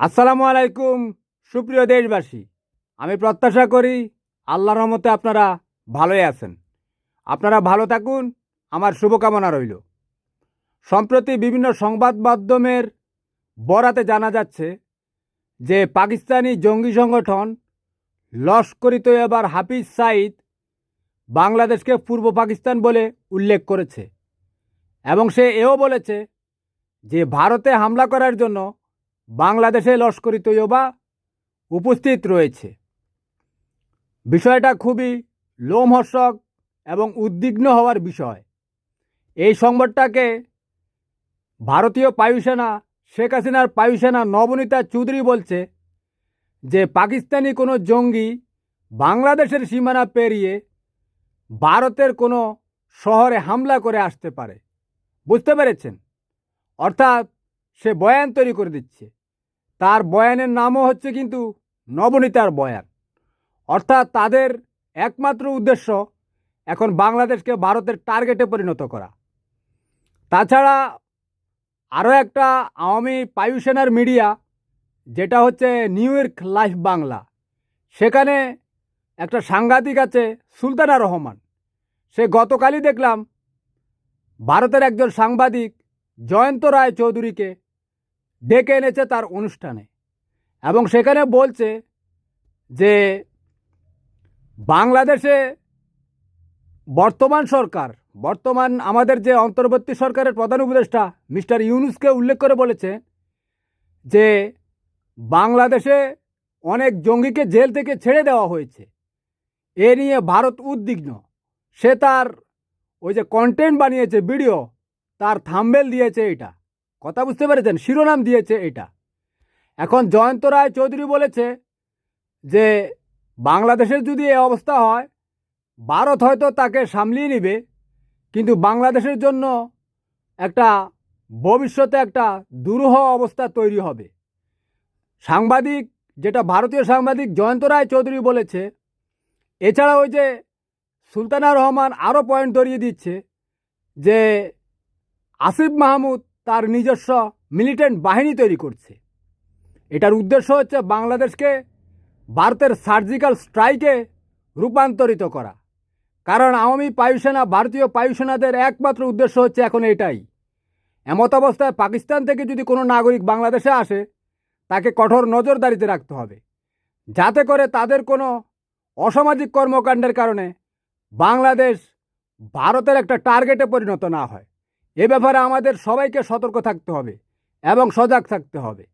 আসসালামু আলাইকুম সুপ্রিয় দেশবাসী। আমি প্রত্যাশা করি আল্লাহর রহমতে আপনারা ভালোই আছেন। আপনারা ভালো থাকুন, আমার শুভকামনা রইল। সম্প্রতি বিভিন্ন সংবাদ মাধ্যমের বরাতে জানা যাচ্ছে যে পাকিস্তানি জঙ্গি সংগঠন লস্করি তৈয়বার হাফিজ সাঈদ বাংলাদেশকে পূর্ব পাকিস্তান বলে উল্লেখ করেছে এবং সে এও বলেছে যে ভারতে হামলা করার জন্য বাংলাদেশে লস্করি তৈয়বা উপস্থিত রয়েছে। বিষয়টা খুবই লোমহর্ষক এবং উদ্বিগ্ন হওয়ার বিষয়। এই সংবাদটাকে ভারতীয় বায়ুসেনা, শেখ হাসিনার বায়ুসেনা নবনীতা চৌধুরী বলছে যে পাকিস্তানি কোনো জঙ্গি বাংলাদেশের সীমানা পেরিয়ে ভারতের কোনো শহরে হামলা করে আসতে পারে। বুঝতে পেরেছেন? অর্থাৎ সে বয়ান তৈরি করে দিচ্ছে। তার বয়ানের নামও হচ্ছে কিন্তু নবনীতার বয়ান। অর্থাৎ তাদের একমাত্র উদ্দেশ্য এখন বাংলাদেশকে ভারতের টার্গেটে পরিণত করা। তাছাড়া আরও একটা আওয়ামী বায়ুসেনার মিডিয়া, যেটা হচ্ছে নিউ ইয়র্ক লাইভ বাংলা, সেখানে একটা সাংবাদিক আছে সুলতানা রহমান। সে গতকালই দেখলাম ভারতের একজন সাংবাদিক জয়ন্ত রায় চৌধুরীকে ডেকে এনেছে তার অনুষ্ঠানে এবং সেখানে বলছে যে বাংলাদেশে বর্তমান আমাদের যে অন্তর্বর্তী সরকারের প্রধান উপদেষ্টা মিস্টার ইউনূসকে উল্লেখ করে বলেছে যে বাংলাদেশে অনেক জঙ্গিকে জেল থেকে ছেড়ে দেওয়া হয়েছে। এ নিয়ে ভারত উদ্বিগ্ন। সে তার ওই যে কন্টেন্ট বানিয়েছে ভিডিও, তার থাম্বনেল দিয়েছে এটা। কথা বুঝতে পেরেছেন? শিরোনাম দিয়েছে এটা। এখন জয়ন্ত রায় চৌধুরী বলেছে যে বাংলাদেশের যদি এই অবস্থা হয়, ভারত হয়তো তাকে সামলিয়ে নেবে, কিন্তু বাংলাদেশের জন্য একটা ভবিষ্যতে একটা দুরূহ অবস্থা তৈরি হবে। সাংবাদিক, যেটা ভারতীয় সাংবাদিক জয়ন্ত রায় চৌধুরী বলেছে। এছাড়া ওই যে সুলতানা রহমান আরও পয়েন্ট ধরিয়ে দিচ্ছে যে আসিফ মাহমুদ তার নিজস্ব মিলিটেন্ট বাহিনী তৈরি করছে। এটার উদ্দেশ্য হচ্ছে বাংলাদেশকে ভারতের সার্জিক্যাল স্ট্রাইকে রূপান্তরিত করা। কারণ আওয়ামী বায়ুসেনা, ভারতীয় বায়ুসেনাদের একমাত্র উদ্দেশ্য হচ্ছে এখন এটাই। এমত অবস্থায় পাকিস্তান থেকে যদি কোনো নাগরিক বাংলাদেশে আসে, তাকে কঠোর নজরদারিতে রাখতে হবে, যাতে করে তাদের কোনো অসামাজিক কর্মকাণ্ডের কারণে বাংলাদেশ ভারতের একটা টার্গেটে পরিণত না হয়। এ ব্যাপারে আমাদের সবাইকে সতর্ক থাকতে হবে এবং সজাগ থাকতে হবে।